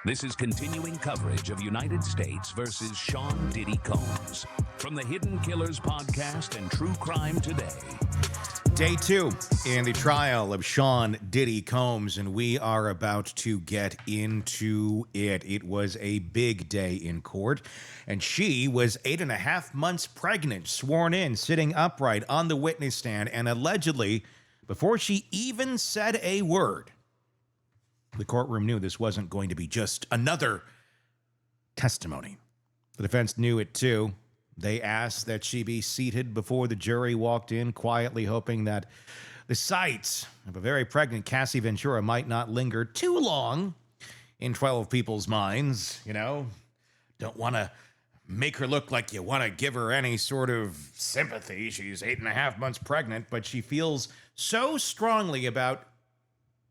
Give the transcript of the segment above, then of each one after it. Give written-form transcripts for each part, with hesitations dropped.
This is continuing coverage of United States versus Sean Diddy Combs from the Hidden Killers podcast and True Crime Today. Day 2 in the trial of Sean Diddy Combs, and we are about to get into it. It was a big day in court, and she was 8.5 months pregnant, sworn in, sitting upright on the witness stand, and allegedly, before she even said a word, the courtroom knew this wasn't going to be just another testimony. The defense knew it too. They asked that she be seated before the jury walked in, quietly hoping that the sight of a very pregnant Cassie Ventura might not linger too long in 12 people's minds. You know, don't want to make her look like you want to give her any sort of sympathy. She's 8.5 months pregnant, but she feels so strongly about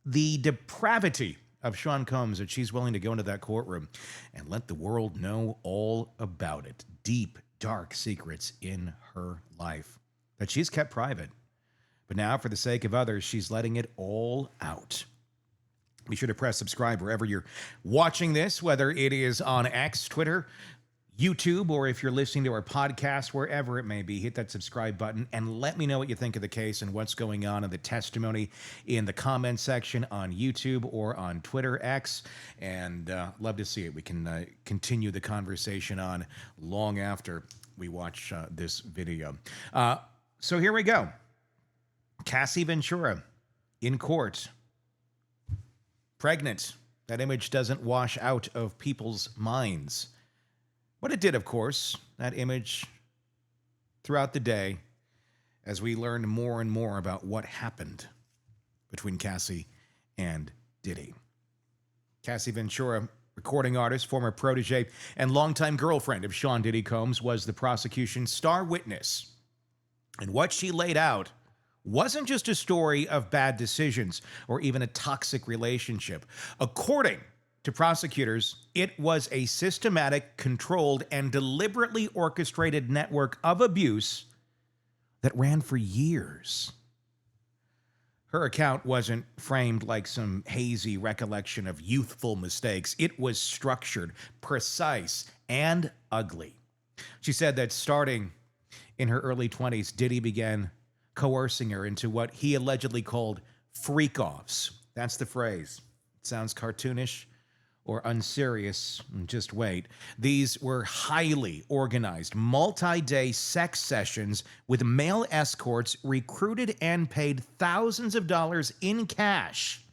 the depravity of Sean Combs that she's willing to go into that courtroom and let the world know all about it. Deep, dark secrets in her life that she's kept private. But now, for the sake of others, she's letting it all out. Be sure to press subscribe wherever you're watching this, whether it is on X, Twitter, YouTube, or if you're listening to our podcast, wherever it may be. Hit that subscribe button and let me know what you think of the case and what's going on in the testimony in the comment section on YouTube or on Twitter, X, and love to see it. We can continue the conversation on long after we watch this video. So here we go. Cassie Ventura in court, pregnant. That image doesn't wash out of people's minds. But it did, of course, that image throughout the day as we learned more and more about what happened between Cassie and Diddy. Cassie Ventura, recording artist, former protege, and longtime girlfriend of Sean Diddy Combs, was the prosecution's star witness. And what she laid out wasn't just a story of bad decisions or even a toxic relationship. According to prosecutors, it was a systematic, controlled, and deliberately orchestrated network of abuse that ran for years. Her account wasn't framed like some hazy recollection of youthful mistakes. It was structured, precise, and ugly. She said that starting in her early 20s, Diddy began coercing her into what he allegedly called freakoffs. That's the phrase. It sounds cartoonish or unserious. Just wait. These were highly organized, multi-day sex sessions with male escorts recruited and paid thousands of dollars in cash,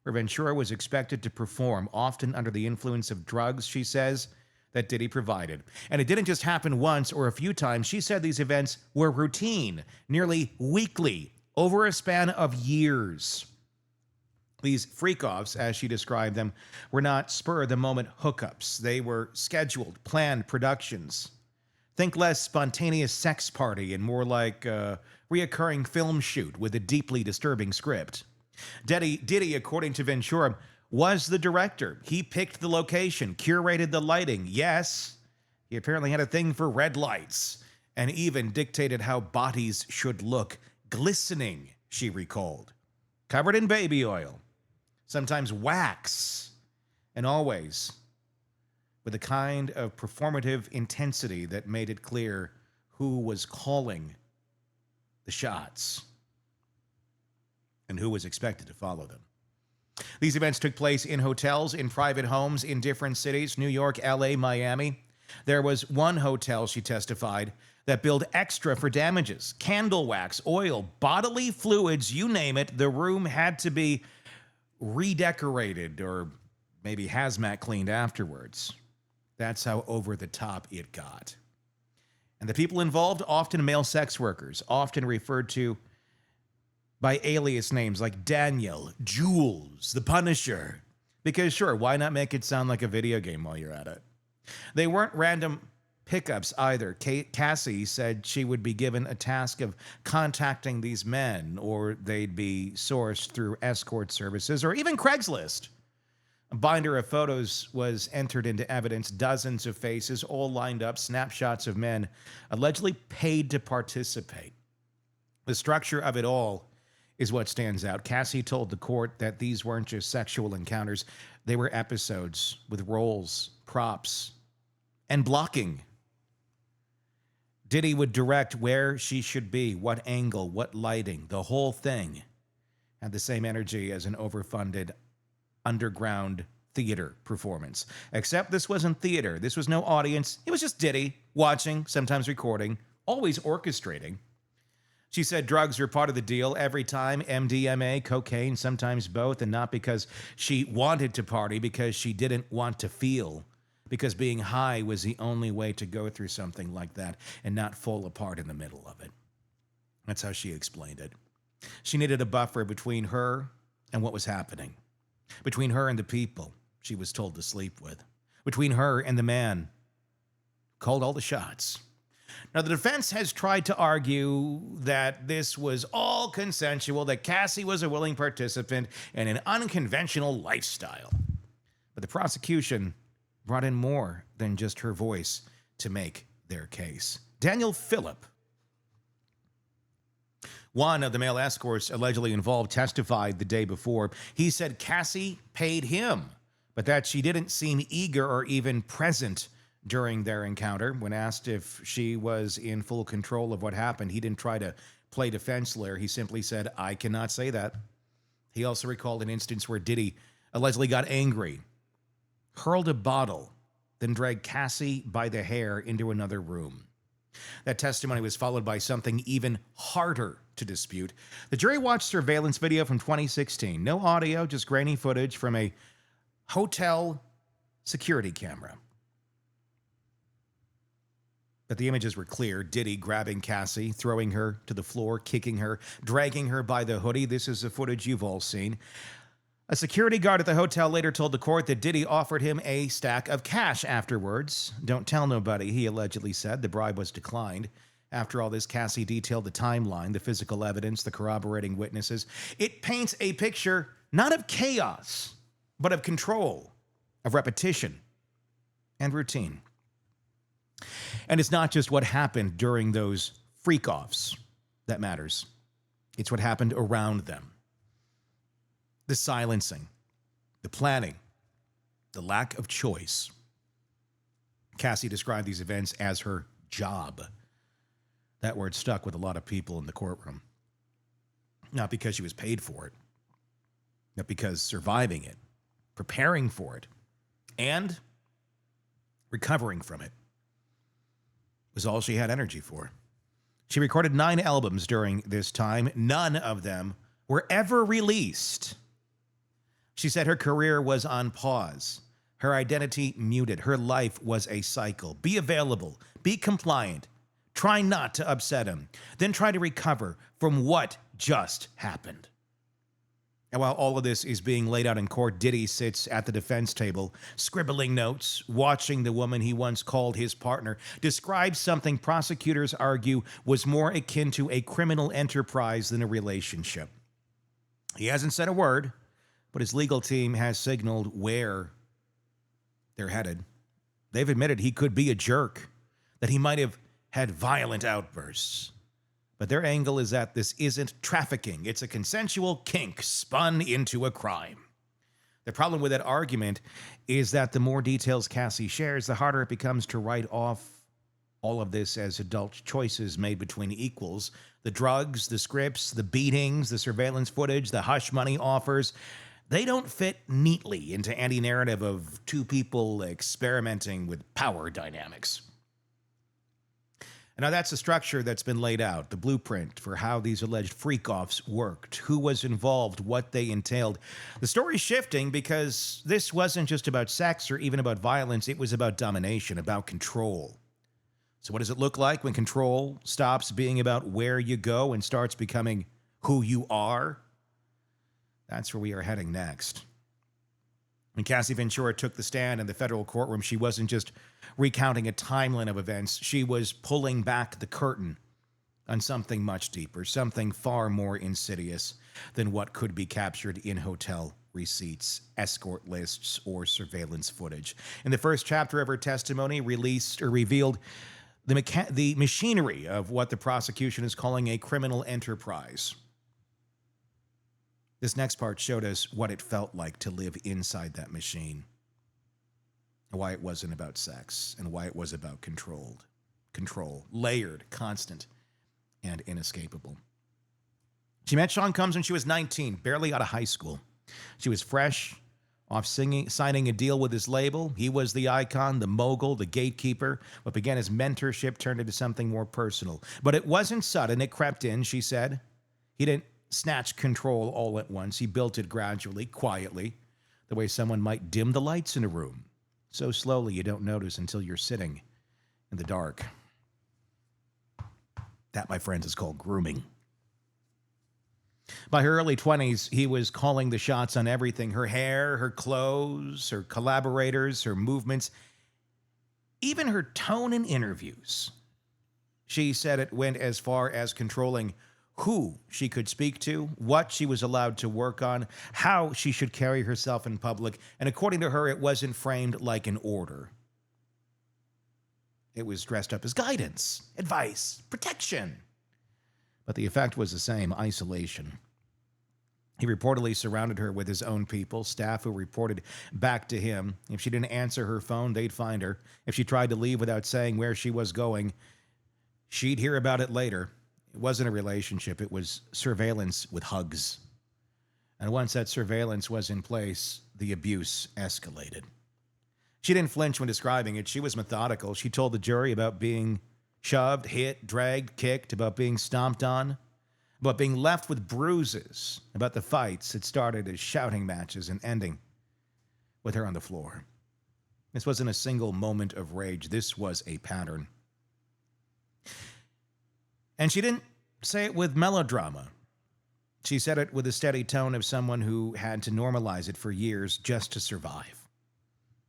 where Ventura was expected to perform, often under the influence of drugs, she says, that Diddy provided. And it didn't just happen once or a few times. She said these events were routine, nearly weekly, over a span of years. These freak-offs, as she described them, were not spur-of-the-moment hookups. They were scheduled, planned productions. Think less spontaneous sex party and more like a reoccurring film shoot with a deeply disturbing script. Diddy, according to Ventura, was the director. He picked the location, curated the lighting. Yes, he apparently had a thing for red lights and even dictated how bodies should look, glistening, she recalled, covered in baby oil, sometimes wax, and always with a kind of performative intensity that made it clear who was calling the shots and who was expected to follow them. These events took place in hotels, in private homes, in different cities, New York, LA, Miami. There was one hotel, she testified, that billed extra for damages, candle wax, oil, bodily fluids, you name it. The room had to be redecorated or maybe hazmat cleaned afterwards. That's how over the top it got. And the people involved, often male sex workers, often referred to by alias names like Daniel, Jules, the Punisher. Because sure, why not make it sound like a video game while you're at it? They weren't random pickups either. Cassie said she would be given a task of contacting these men, or they'd be sourced through escort services or even Craigslist. A binder of photos was entered into evidence, dozens of faces, all lined up, snapshots of men allegedly paid to participate. The structure of it all is what stands out. Cassie told the court that these weren't just sexual encounters. They were episodes with roles, props, and blocking. Diddy would direct where she should be, what angle, what lighting, the whole thing had the same energy as an overfunded underground theater performance. Except this wasn't theater. This was no audience. It was just Diddy watching, sometimes recording, always orchestrating. She said drugs were part of the deal every time, MDMA, cocaine, sometimes both, and not because she wanted to party, because she didn't want to feel, because being high was the only way to go through something like that and not fall apart in the middle of it. That's how she explained it. She needed a buffer between her and what was happening, between her and the people she was told to sleep with, between her and the man who called all the shots. Now, the defense has tried to argue that this was all consensual, that Cassie was a willing participant in an unconventional lifestyle. But the prosecution brought in more than just her voice to make their case. Daniel Phillip, one of the male escorts allegedly involved, testified the day before. He said Cassie paid him, but that she didn't seem eager or even present during their encounter. When asked if she was in full control of what happened, he didn't try to play defense lawyer. He simply said, "I cannot say that." He also recalled an instance where Diddy allegedly got angry, hurled a bottle, then dragged Cassie by the hair into another room. That testimony was followed by something even harder to dispute. The jury watched surveillance video from 2016. No audio, just grainy footage from a hotel security camera. But the images were clear. Diddy grabbing Cassie, throwing her to the floor, kicking her, dragging her by the hoodie. This is the footage you've all seen. A security guard at the hotel later told the court that Diddy offered him a stack of cash afterwards. "Don't tell nobody," he allegedly said. The bribe was declined. After all this, Cassie detailed the timeline, the physical evidence, the corroborating witnesses. It paints a picture not of chaos, but of control, of repetition, and routine. And it's not just what happened during those freak-offs that matters. It's what happened around them. The silencing, the planning, the lack of choice. Cassie described these events as her job. That word stuck with a lot of people in the courtroom. Not because she was paid for it, but because surviving it, preparing for it, and recovering from it was all she had energy for. She recorded 9 albums during this time. None of them were ever released. She said her career was on pause, her identity muted, her life was a cycle. Be available, be compliant, try not to upset him, then try to recover from what just happened. And while all of this is being laid out in court, Diddy sits at the defense table, scribbling notes, watching the woman he once called his partner describe something prosecutors argue was more akin to a criminal enterprise than a relationship. He hasn't said a word, but his legal team has signaled where they're headed. They've admitted he could be a jerk, that he might have had violent outbursts. But their angle is that this isn't trafficking. It's a consensual kink spun into a crime. The problem with that argument is that the more details Cassie shares, the harder it becomes to write off all of this as adult choices made between equals. The drugs, the scripts, the beatings, the surveillance footage, the hush money offers, they don't fit neatly into any narrative of two people experimenting with power dynamics. Now, that's the structure that's been laid out, the blueprint for how these alleged freak-offs worked, who was involved, what they entailed. The story's shifting because this wasn't just about sex or even about violence. It was about domination, about control. So what does it look like when control stops being about where you go and starts becoming who you are? That's where we are heading next. When Cassie Ventura took the stand in the federal courtroom, she wasn't just recounting a timeline of events. She was pulling back the curtain on something much deeper, something far more insidious than what could be captured in hotel receipts, escort lists, or surveillance footage. In the first chapter of her testimony, revealed the machinery of what the prosecution is calling a criminal enterprise. This next part showed us what it felt like to live inside that machine, and why it wasn't about sex, and why it was about control, layered, constant, and inescapable. She met Sean Combs when she was 19, barely out of high school. She was fresh, off signing a deal with his label. He was the icon, the mogul, the gatekeeper. What began as mentorship turned into something more personal. But it wasn't sudden. It crept in, she said. He didn't snatch control all at once. He built it gradually, quietly, the way someone might dim the lights in a room. So slowly you don't notice until you're sitting in the dark. That, my friends, is called grooming. By her early 20s, he was calling the shots on everything: her hair, her clothes, her collaborators, her movements, even her tone in interviews. She said it went as far as controlling who she could speak to, what she was allowed to work on, how she should carry herself in public, and according to her, it wasn't framed like an order. It was dressed up as guidance, advice, protection. But the effect was the same: isolation. He reportedly surrounded her with his own people, staff who reported back to him. If she didn't answer her phone, they'd find her. If she tried to leave without saying where she was going, she'd hear about it later. It wasn't a relationship, it was surveillance with hugs. And once that surveillance was in place, the abuse escalated. She didn't flinch when describing it. She was methodical. She told the jury about being shoved, hit, dragged, kicked, about being stomped on, about being left with bruises, about the fights that started as shouting matches and ending with her on the floor. This wasn't a single moment of rage. This was a pattern. And she didn't say it with melodrama. She said it with a steady tone of someone who had to normalize it for years just to survive.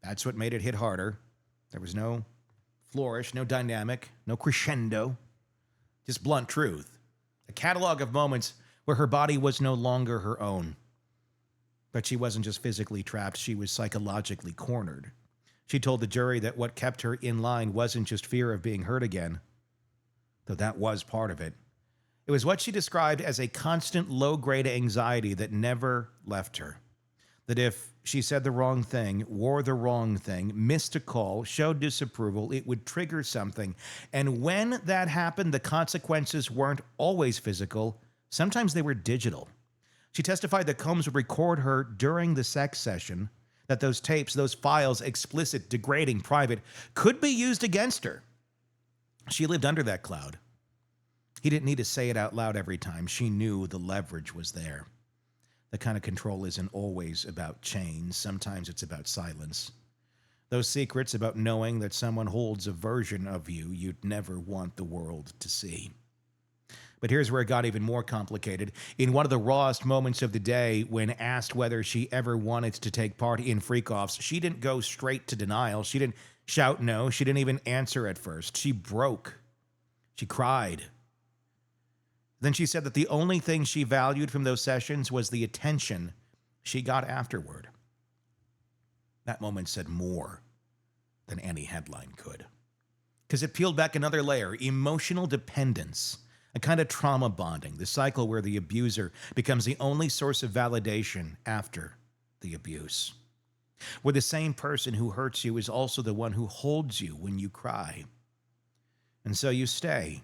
That's what made it hit harder. There was no flourish, no dynamic, no crescendo, just blunt truth. A catalog of moments where her body was no longer her own. But she wasn't just physically trapped, she was psychologically cornered. She told the jury that what kept her in line wasn't just fear of being hurt again, though that was part of it. It was what she described as a constant low-grade anxiety that never left her. That if she said the wrong thing, wore the wrong thing, missed a call, showed disapproval, it would trigger something. And when that happened, the consequences weren't always physical. Sometimes they were digital. She testified that Combs would record her during the sex session, that those tapes, those files, explicit, degrading, private, could be used against her. She lived under that cloud. He didn't need to say it out loud every time. She knew the leverage was there. The kind of control isn't always about chains. Sometimes it's about silence. Those secrets about knowing that someone holds a version of you you'd never want the world to see. But here's where it got even more complicated. In one of the rawest moments of the day, when asked whether she ever wanted to take part in freakoffs, she didn't go straight to denial. She didn't shout no. She didn't even answer at first. She broke. She cried. Then she said that the only thing she valued from those sessions was the attention she got afterward. That moment said more than any headline could, because it peeled back another layer: emotional dependence, a kind of trauma bonding, the cycle where the abuser becomes the only source of validation after the abuse, where the same person who hurts you is also the one who holds you when you cry. And so you stay.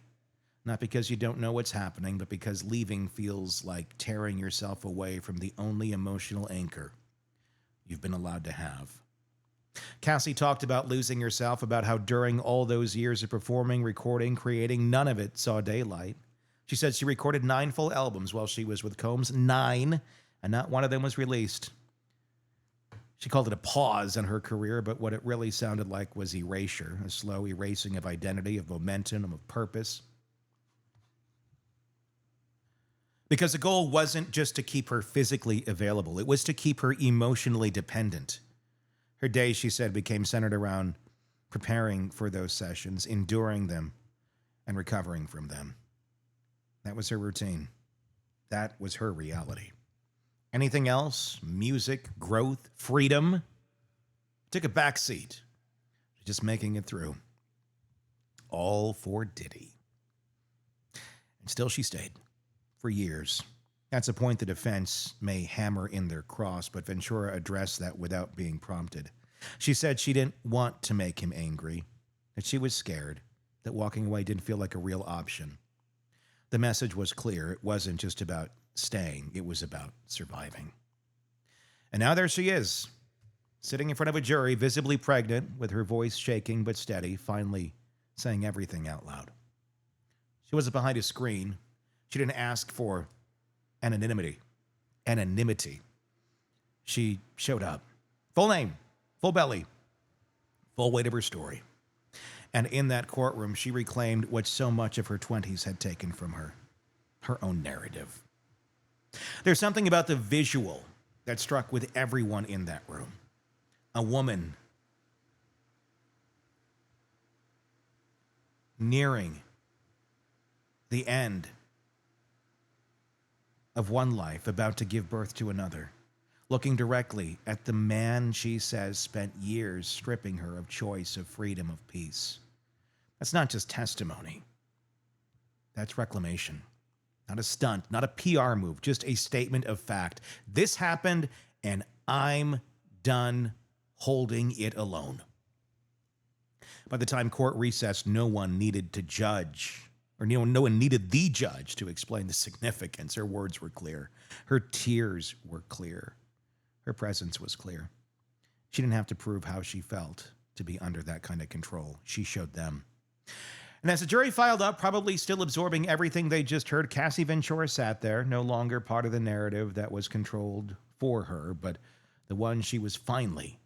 Not because you don't know what's happening, but because leaving feels like tearing yourself away from the only emotional anchor you've been allowed to have. Cassie talked about losing herself, about how during all those years of performing, recording, creating, none of it saw daylight. She said she recorded 9 full albums while she was with Combs, 9, and not one of them was released. She called it a pause in her career, but what it really sounded like was erasure, a slow erasing of identity, of momentum, of purpose. Because the goal wasn't just to keep her physically available. It was to keep her emotionally dependent. Her days, she said, became centered around preparing for those sessions, enduring them, and recovering from them. That was her routine. That was her reality. Anything else, music, growth, freedom, took a backseat to just making it through. All for Diddy. And still she stayed. For years, That's a point the defense may hammer in their cross, but Ventura addressed that without being prompted. She said she didn't want to make him angry, that she was scared, that walking away didn't feel like a real option. The message was clear. It wasn't just about staying. It was about surviving. And now there she is, sitting in front of a jury, visibly pregnant, with her voice shaking but steady, finally saying everything out loud. She wasn't behind a screen. She didn't ask for anonymity. She showed up. Full name, full belly, full weight of her story. And in that courtroom, she reclaimed what so much of her 20s had taken from her own narrative. There's something about the visual that struck with everyone in that room. A woman nearing the end of one life, about to give birth to another, looking directly at the man she says spent years stripping her of choice, of freedom, of peace. That's not just testimony. That's reclamation. Not a stunt, not a PR move, just a statement of fact. This happened, and I'm done holding it alone. By the time court recessed, no one needed to judge, or no one needed the judge to explain the significance. Her words were clear. Her tears were clear. Her presence was clear. She didn't have to prove how she felt to be under that kind of control. She showed them. And as the jury filed up, probably still absorbing everything they just heard, Cassie Ventura sat there, no longer part of the narrative that was controlled for her, but the one she was finally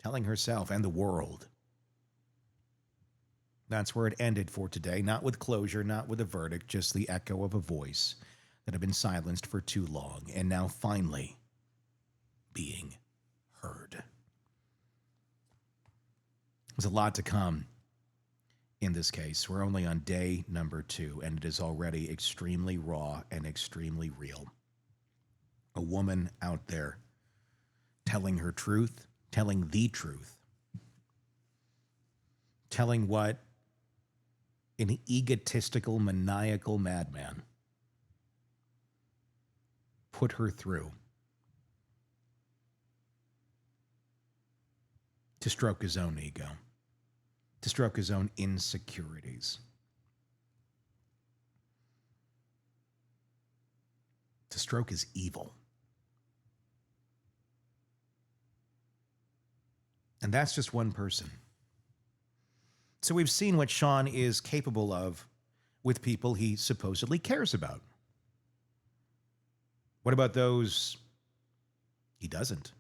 telling herself and the world. That's where it ended for today, not with closure, not with a verdict, just the echo of a voice that had been silenced for too long, and now finally being heard. There's a lot to come in this case. We're only on day number 2, and it is already extremely raw and extremely real. A woman out there telling her truth, telling the truth, telling what an egotistical, maniacal madman put her through to stroke his own ego, to stroke his own insecurities, to stroke his evil. And that's just one person. So we've seen what Sean is capable of with people he supposedly cares about. What about those he doesn't?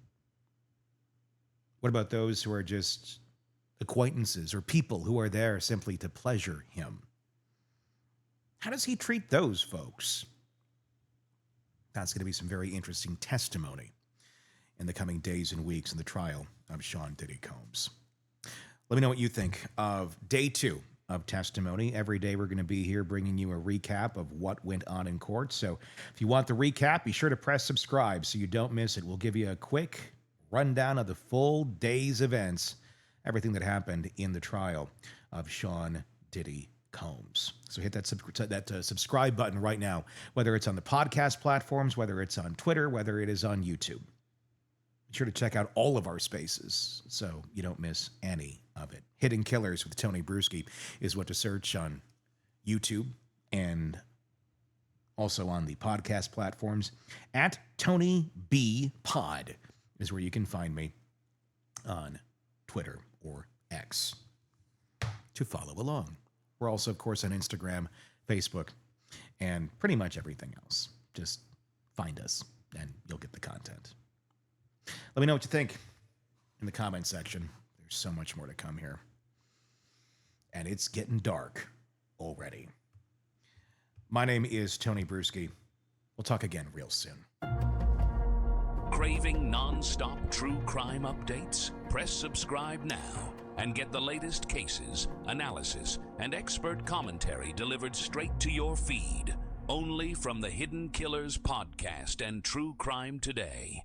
What about those who are just acquaintances or people who are there simply to pleasure him? How does he treat those folks? That's going to be some very interesting testimony in the coming days and weeks in the trial of Sean Diddy Combs. Let me know what you think of day 2 of testimony. Every day we're going to be here bringing you a recap of what went on in court. So if you want the recap, be sure to press subscribe so you don't miss it. We'll give you a quick rundown of the full day's events, everything that happened in the trial of Sean Diddy Combs. So hit that subscribe button right now, whether it's on the podcast platforms, whether it's on Twitter, whether it is on YouTube. Be sure to check out all of our spaces so you don't miss any of it. Hidden Killers with Tony Bruschi is what to search on YouTube and also on the podcast platforms. At Tony B Pod is where you can find me on Twitter or X to follow along. We're also, of course, on Instagram, Facebook, and pretty much everything else. Just find us and you'll get the content. Let me know what you think in the comment section. There's so much more to come here. And it's getting dark already. My name is Tony Bruschi. We'll talk again real soon. Craving non-stop true crime updates? Press subscribe now and get the latest cases, analysis, and expert commentary delivered straight to your feed. Only from the Hidden Killers podcast and True Crime Today.